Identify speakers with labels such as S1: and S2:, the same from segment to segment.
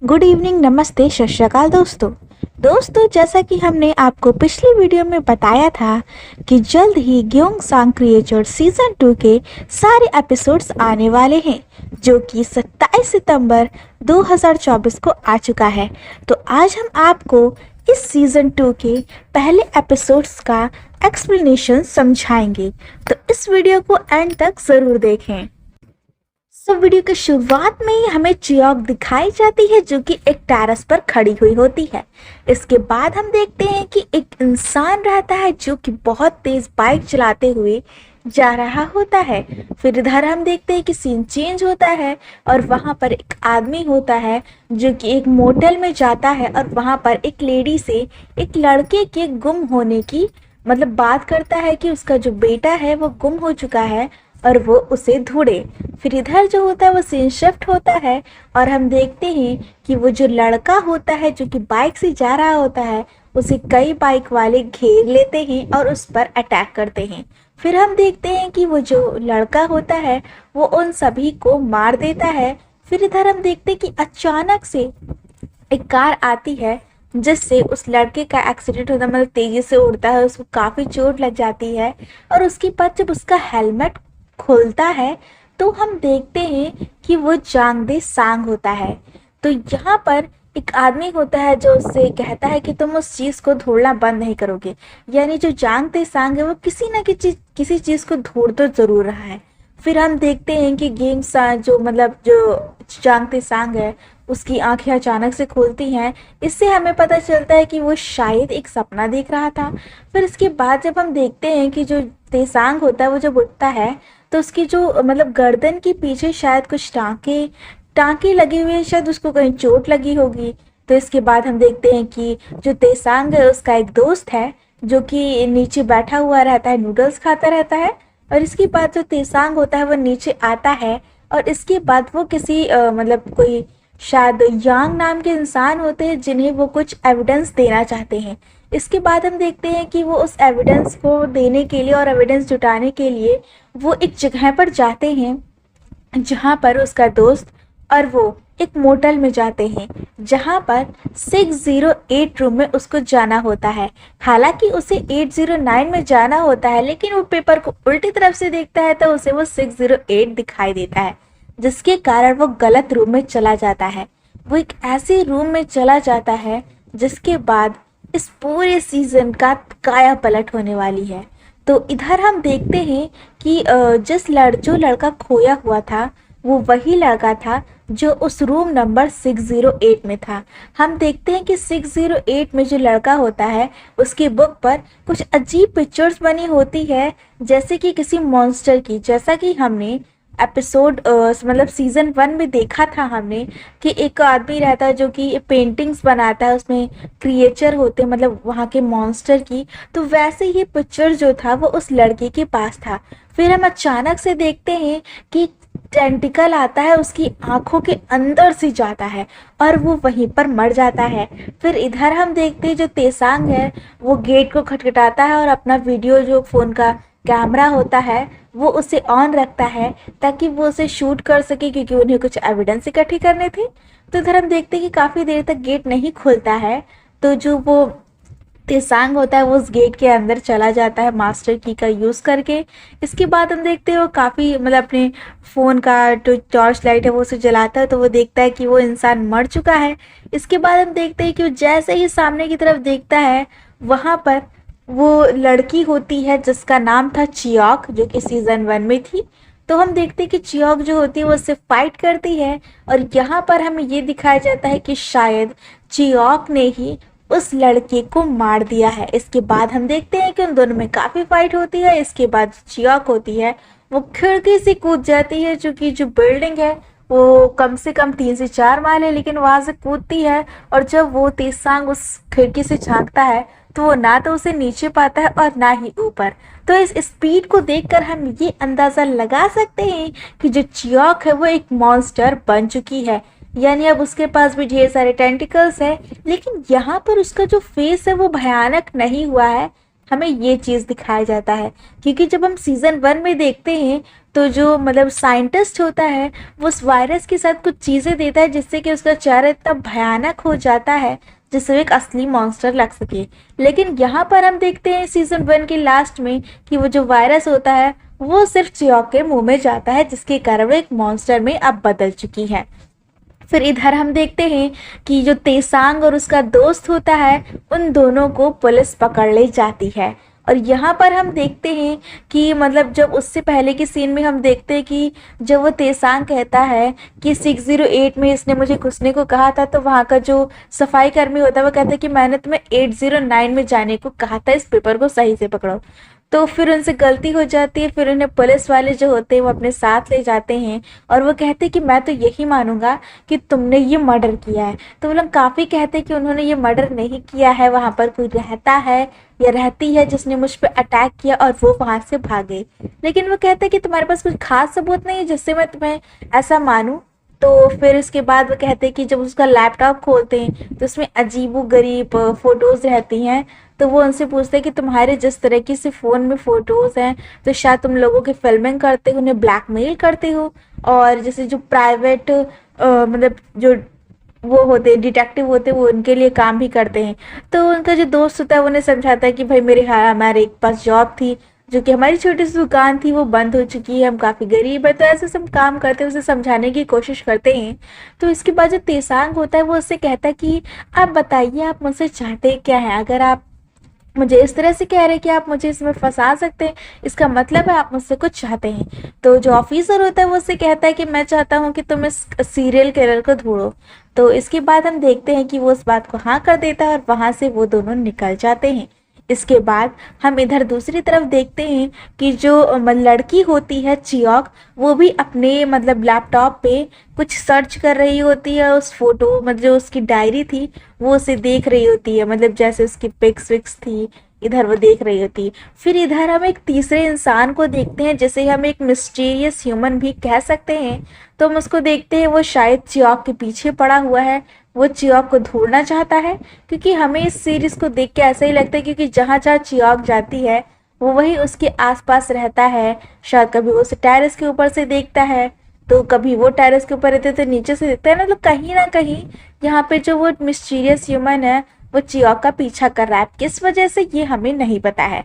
S1: Good evening, नमस्ते, सत श्री अकाल दोस्तों जैसा कि हमने आपको पिछली वीडियो में बताया था कि जल्द ही ग्योंगसांग क्रिएचर सीजन 2 के सारे एपिसोड्स आने वाले हैं, जो कि 27 सितंबर 2024 को आ चुका है। तो आज हम आपको इस सीजन 2 के पहले एपिसोड्स का एक्सप्लेनेशन समझाएंगे, तो इस वीडियो को एंड तक ज़रूर देखें। वीडियो की शुरुआत में ही हमें चियोक दिखाई जाती है, जो कि एक टेरेस पर खड़ी हुई होती है। इसके बाद हम देखते हैं कि एक इंसान रहता है जो कि बहुत तेज बाइक चलाते हुए जा रहा होता है। फिर इधर हम देखते हैं कि सीन चेंज होता है और वहां पर एक आदमी होता है जो कि एक मोटल में जाता है और वहां पर एक लेडी से एक लड़के के गुम होने की बात करता है कि उसका जो बेटा है वो गुम हो चुका है और वो उसे ढूंढे। फिर इधर जो होता है वो सीन शिफ्ट होता है और हम देखते हैं कि वो जो लड़का होता है जो कि बाइक से जा रहा होता है, उसे कई बाइक वाले घेर लेते हैं और उस पर अटैक करते हैं। फिर हम देखते हैं कि वो जो लड़का होता है वो उन सभी को मार देता है। फिर इधर हम देखते हैं कि अचानक से एक कार आती है जिससे उस लड़के का एक्सीडेंट होता है, तेजी से उड़ता है, उसको काफ़ी चोट लग जाती है। और उसके बाद जब उसका हेलमेट खुलता है तो हम देखते हैं कि वो जांग दे सांग होता है। तो यहाँ पर एक आदमी होता है जो उससे कहता है कि तुम उस चीज़ को ढूंढना बंद नहीं करोगे। यानी जो जांग दे सांग है वो किसी न किसी चीज़ को ढूंढ तो ज़रूर रहा है। फिर हम देखते हैं कि जो जांग दे सांग है उसकी आंखें अचानक से खुलती हैं। इससे हमें पता चलता है कि वो शायद एक सपना देख रहा था। फिर इसके बाद जब हम देखते हैं कि जो तेसांग होता है वो जब उठता है तो उसकी जो गर्दन के पीछे शायद कुछ टांके लगे हुए हैं, शायद उसको कहीं चोट लगी होगी। तो इसके बाद हम देखते हैं कि जो तेसांग है उसका एक दोस्त है जो कि नीचे बैठा हुआ रहता है, नूडल्स खाता रहता है। और इसके बाद जो तेसांग होता है वो नीचे आता है और इसके बाद वो किसी कोई शायद यांग नाम के इंसान होते हैं जिन्हें वो कुछ एविडेंस देना चाहते हैं। इसके बाद हम देखते हैं कि वो उस एविडेंस को देने के लिए और एविडेंस जुटाने के लिए वो एक जगह पर जाते हैं जहां पर उसका दोस्त और वो एक मोटल में जाते हैं जहां पर 608 रूम में उसको जाना होता है। हालांकि उसे 809 में जाना होता है, लेकिन वो पेपर को उल्टी तरफ से देखता है तो उसे वो 608 दिखाई देता है, जिसके कारण वो गलत रूम में चला जाता है। वो एक ऐसे रूम में चला जाता है जिसके बाद इस पूरे सीजन का काया पलट होने वाली है। तो इधर हम देखते हैं कि जो लड़का खोया हुआ था वो वही लड़का था जो उस रूम नंबर 608 में था। हम देखते हैं कि 608 में जो लड़का होता है उसकी बुक पर कुछ अजीब पिक्चर्स बनी होती है, जैसे कि किसी मॉन्स्टर की। जैसा कि हमने एपिसोड सीजन 1 में देखा था हमने कि एक आदमी रहता है जो कि पेंटिंग्स बनाता है, उसमें क्रिएचर होते हैं वहाँ के मॉन्स्टर की। तो वैसे ही पिक्चर जो था वो उस लड़के के पास था। फिर हम अचानक से देखते हैं कि टेंटिकल आता है, उसकी आंखों के अंदर से जाता है और वो वहीं पर मर जाता है। फिर इधर हम देखते हैं जो तेसांग है वो गेट को खटखटाता है और अपना वीडियो जो फ़ोन का कैमरा होता है वो उसे ऑन रखता है ताकि वो उसे शूट कर सके, क्योंकि उन्हें कुछ एविडेंस इकट्ठे करने थे। तो इधर हम देखते हैं कि काफ़ी देर तक गेट नहीं खुलता है, तो जो वो तेसांग होता है वो उस गेट के अंदर चला जाता है मास्टर की का यूज़ करके। इसके बाद हम देखते हैं वो काफ़ी अपने फ़ोन का जो टॉर्च लाइट है वो उसे जलाता है, तो वो देखता है कि वो इंसान मर चुका है। इसके बाद हम देखते हैं कि वो जैसे ही सामने की तरफ देखता है वहाँ पर वो लड़की होती है जिसका नाम था चियोक, जो कि सीजन 1 में थी। तो हम देखते हैं कि चियोक जो होती है वो उससे फाइट करती है और यहाँ पर हमें ये दिखाया जाता है कि शायद चियोक ने ही उस लड़के को मार दिया है। इसके बाद हम देखते हैं कि उन दोनों में काफ़ी फाइट होती है। इसके बाद चियोक होती है वो खिड़की से कूद जाती है, क्योंकि जो बिल्डिंग है वो कम से कम 3 से 4 माले, लेकिन वहां से कूदती है। और जब वो तेसांग उस खिड़की से झांकता है तो वो ना तो उसे नीचे पाता है और ना ही ऊपर। तो इस स्पीड को देखकर हम ये अंदाज़ा लगा सकते हैं कि जो चियोक है वो एक मॉन्स्टर बन चुकी है, यानी अब उसके पास भी ढेर सारे टेंटिकल्स है। लेकिन यहाँ पर उसका जो फेस है वो भयानक नहीं हुआ है, हमें ये चीज़ दिखाया जाता है। क्योंकि जब हम सीज़न 1 में देखते हैं तो जो मतलब साइंटिस्ट होता है वो उस वायरस के साथ कुछ चीज़ें देता है जिससे कि उसका चेहरा इतना भयानक हो जाता है जिससे वो एक असली मॉन्स्टर लग सके। लेकिन यहाँ पर हम देखते हैं सीज़न 1 के लास्ट में कि वो जो वायरस होता है वो सिर्फ चियोक के मुंह में जाता है, जिसके कारण वो एक मॉन्स्टर में अब बदल चुकी है। फिर इधर हम देखते हैं कि जो तेसांग और उसका दोस्त होता है उन दोनों को पुलिस पकड़ ले जाती है। और यहाँ पर हम देखते हैं कि मतलब जब उससे पहले की सीन में हम देखते हैं कि जब वो तेसांग कहता है कि 608 में इसने मुझे घुसने को कहा था, तो वहाँ का जो सफाई कर्मी होता है वो कहता है कि मैंने तुम्हें 809 में जाने को कहा था, इस पेपर को सही से पकड़ो। तो फिर उनसे गलती हो जाती है। फिर उन्हें पुलिस वाले जो होते हैं वो अपने साथ ले जाते हैं और वो कहते हैं कि मैं तो यही मानूंगा कि तुमने ये मर्डर किया है। तो वो लोग काफ़ी कहते हैं कि उन्होंने ये मर्डर नहीं किया है, वहाँ पर कोई रहता है या रहती है जिसने मुझ पर अटैक किया और वो वहाँ से भागे। लेकिन वो कहते हैं कि तुम्हारे पास कुछ खास सबूत नहीं है जिससे मैं तुम्हें ऐसा मानूं। तो फिर उसके बाद वो कहते हैं कि जब उसका लैपटॉप खोलते हैं तो उसमें अजीबो गरीब फ़ोटोज़ रहती हैं। तो वो उनसे पूछते हैं कि तुम्हारे जिस तरीके से फ़ोन में फ़ोटोज़ हैं तो शायद तुम लोगों की फिल्मिंग करते हो, उन्हें ब्लैकमेल करते हो, और जैसे जो प्राइवेट मतलब जो वो होते हैं डिटेक्टिव होते हैं वो उनके लिए काम भी करते हैं। तो उनका जो दोस्त होता है वो उन्हें समझाता है कि भाई हमारे एक पास जॉब थी जो कि हमारी छोटी सी दुकान थी वो बंद हो चुकी है, हम काफ़ी गरीब है, तो ऐसे सब काम करते हैं, उसे समझाने की कोशिश करते हैं। तो इसके बाद जो तेसांग होता है वो उससे कहता है कि आप बताइए आप मुझसे चाहते क्या है, अगर आप मुझे इस तरह से कह रहे हैं कि आप मुझे इसमें फंसा सकते हैं, इसका मतलब है आप मुझसे कुछ चाहते हैं। तो जो ऑफिसर होता है वो उससे कहता है कि मैं चाहता हूँ कि तुम इस सीरियल किलर को ढूंढो। तो इसके बाद हम देखते हैं कि वो उस बात को हाँ कर देता है और वहाँ से वो दोनों निकल जाते हैं। इसके बाद हम इधर दूसरी तरफ देखते हैं कि जो लड़की होती है चियोक, वो भी अपने मतलब लैपटॉप पे कुछ सर्च कर रही होती है। उस फोटो मतलब जो उसकी डायरी थी वो उसे देख रही होती है, मतलब जैसे उसकी पिक्स विक्स थी इधर वो देख रही होती है। फिर इधर हम एक तीसरे इंसान को देखते हैं जिसे हम एक मिस्टीरियस ह्यूमन भी कह सकते हैं। तो हम उसको देखते हैं वो शायद चियोक के पीछे पड़ा हुआ है, वो चियोक को ढूंढना चाहता है। क्योंकि हमें इस सीरीज को देख के ऐसा ही लगता है क्योंकि जहाँ जहाँ चियोक जाती है वो वही उसके आसपास रहता है। शायद कभी वो उसे टेरेस के ऊपर से देखता है, तो कभी वो टेरेस के ऊपर रहते तो नीचे से देखता है ना। तो कहीं ना कहीं यहाँ पे जो वो मिस्टीरियस ह्यूमन है वो चियोक का पीछा कर रहा है, किस वजह से ये हमें नहीं पता है।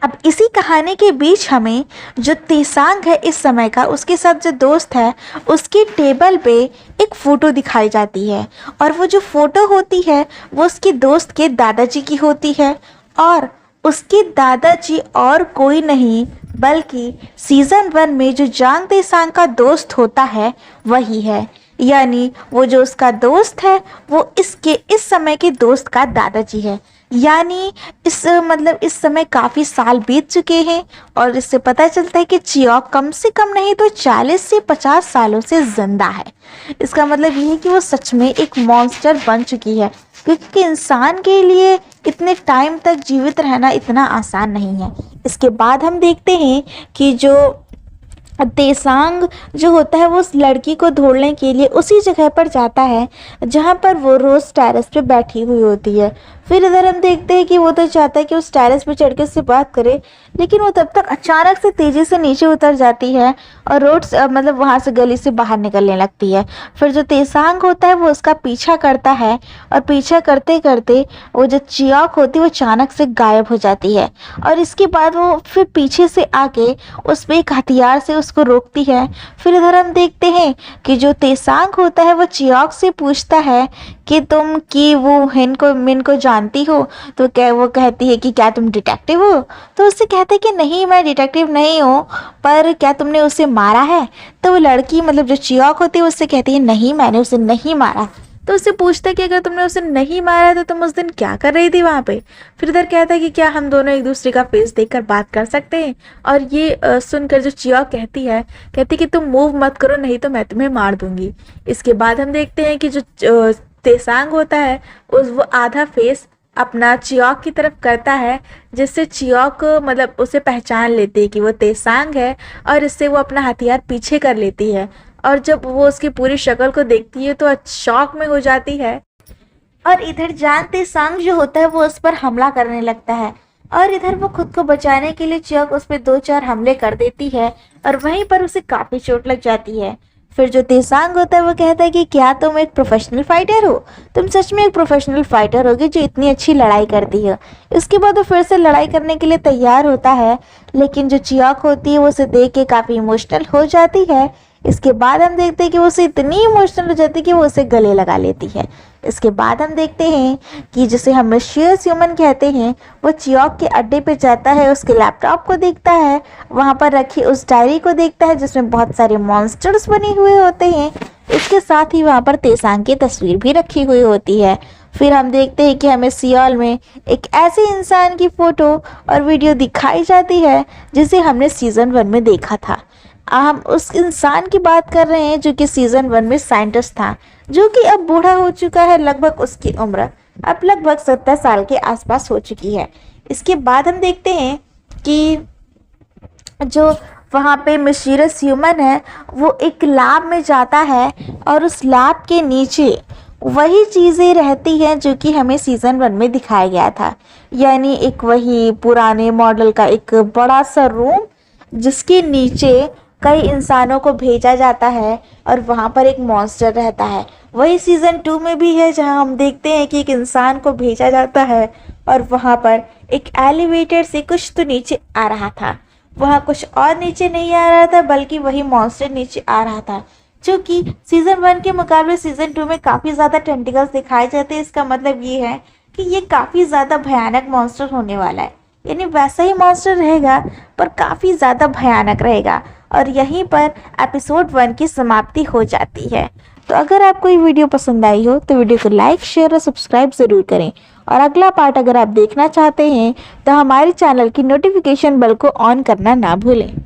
S1: अब इसी कहानी के बीच हमें जो तेसांग है इस समय का, उसके साथ जो दोस्त है उसकी टेबल पे एक फ़ोटो दिखाई जाती है। और वो जो फ़ोटो होती है वो उसके दोस्त के दादाजी की होती है। और उसके दादाजी और कोई नहीं बल्कि सीज़न 1 में जो जांग तेसांग का दोस्त होता है वही है। यानी वो जो उसका दोस्त है वो इस समय के दोस्त का दादाजी है। यानी इस समय काफ़ी साल बीत चुके हैं और इससे पता चलता है कि चियोक कम से कम नहीं तो 40 से 50 सालों से जिंदा है। इसका मतलब ये है कि वो सच में एक मॉन्स्टर बन चुकी है, क्योंकि इंसान के लिए इतने टाइम तक जीवित रहना इतना आसान नहीं है। इसके बाद हम देखते हैं कि जो तेसांग जो होता है वो उस लड़की को ढूंढने के लिए उसी जगह पर जाता है जहाँ पर वो रोज़ टेरेस पे बैठी हुई होती है। फिर इधर हम देखते हैं कि वो तो चाहता है कि उस टेरेस पे चढ़ के उससे बात करे, लेकिन वो तब तक अचानक से तेज़ी से नीचे उतर जाती है और मतलब वहाँ से गली से बाहर निकलने लगती है। फिर जो तेसांग होता है वो उसका पीछा करता है और पीछा करते करते वो जो चियोक होती है वो अचानक से गायब हो जाती है। और इसके बाद वो फिर पीछे से आके उस पर एक हथियार से उसको रोकती है। फिर इधर हम देखते हैं कि जो तेसांग होता है वो चियोक से पूछता है कि तुम कि वो मिन को जानती हो। तो क्या वो कहती है कि क्या तुम डिटेक्टिव हो। तो उससे कहते हैं कि नहीं मैं डिटेक्टिव नहीं हूँ, पर क्या तुमने उसे मारा है। तो वो लड़की मतलब जो चियोक होती है उससे कहती है नहीं मैंने उसे नहीं मारा। तो उससे पूछता है कि अगर तुमने उसे नहीं मारा तो तुम उस दिन क्या कर रही थी वहाँ पे। फिर इधर कहता है कि क्या हम दोनों एक दूसरे का फेस देखकर बात कर सकते हैं। और ये सुनकर जो चियोक कहती कि तुम मूव मत करो नहीं तो मैं तुम्हें मार दूंगी। इसके बाद हम देखते हैं कि जो तेसांग होता है वो आधा फेस अपना चियोक की तरफ करता है, जिससे चियोक मतलब उसे पहचान लेती है कि वो तेसांग है और इससे वो अपना हथियार पीछे कर लेती है। और जब वो उसकी पूरी शक्ल को देखती है तो शॉक में हो जाती है। और इधर जांग तेसांग जो होता है वो उस पर हमला करने लगता है। और इधर वो खुद को बचाने के लिए चियोक उस पर 2-4 हमले कर देती है और वहीं पर उसे काफी चोट लग जाती है। फिर जो तेसांग होता है वो कहता है कि क्या तुम एक प्रोफेशनल फाइटर हो, तुम सच में एक प्रोफेशनल फाइटर होगी जो इतनी अच्छी लड़ाई करती है। इसके बाद वो फिर से लड़ाई करने के लिए तैयार होता है, लेकिन जो चियोक होती है वो उसे देख के काफ़ी इमोशनल हो जाती है। इसके बाद हम देखते हैं कि वो उसे इतनी इमोशनल हो जाती है कि वो उसे गले लगा लेती है। इसके बाद हम देखते हैं कि जिसे हम मिस्टीरियस ह्यूमन कहते हैं वो चियोक के अड्डे पे जाता है, उसके लैपटॉप को देखता है, वहाँ पर रखी उस डायरी को देखता है जिसमें बहुत सारे मॉन्स्टर्स बने हुए होते हैं। इसके साथ ही वहाँ पर तेसांग की तस्वीर भी रखी हुई होती है। फिर हम देखते हैं कि हमें सियोल में एक ऐसे इंसान की फ़ोटो और वीडियो दिखाई जाती है जिसे हमने सीज़न 1 में देखा था। हम उस इंसान की बात कर रहे हैं जो कि सीज़न 1 में साइंटिस्ट था, जो कि अब बूढ़ा हो चुका है। लगभग उसकी उम्र अब लगभग 70 साल के आसपास हो चुकी है। इसके बाद हम देखते हैं कि जो वहाँ पे मिस्टीरियस ह्यूमन है वो एक लैब में जाता है और उस लैब के नीचे वही चीज़ें रहती हैं जो कि हमें सीज़न 1 में दिखाया गया था, यानी एक वही पुराने मॉडल का एक बड़ा सा रूम जिसके नीचे कई इंसानों को भेजा जाता है और वहाँ पर एक मॉन्स्टर रहता है। वही सीज़न 2 में भी है जहाँ हम देखते हैं कि एक इंसान को भेजा जाता है और वहाँ पर एक एलिवेटर से कुछ तो नीचे आ रहा था। वहाँ कुछ और नीचे नहीं आ रहा था बल्कि वही मॉन्स्टर नीचे आ रहा था, जो कि सीज़न 1 के मुकाबले सीज़न 2 में काफ़ी ज़्यादा टेंटिकल्स दिखाए जाते हैं। इसका मतलब ये है कि ये काफ़ी ज़्यादा भयानक मॉन्स्टर होने वाला है, यानी वैसा ही मॉन्स्टर रहेगा पर काफ़ी ज़्यादा भयानक रहेगा। और यहीं पर एपिसोड 1 की समाप्ति हो जाती है। तो अगर आपको ये वीडियो पसंद आई हो तो वीडियो को लाइक, शेयर और सब्सक्राइब ज़रूर करें। और अगला पार्ट अगर आप देखना चाहते हैं तो हमारे चैनल की नोटिफिकेशन बेल को ऑन करना ना भूलें।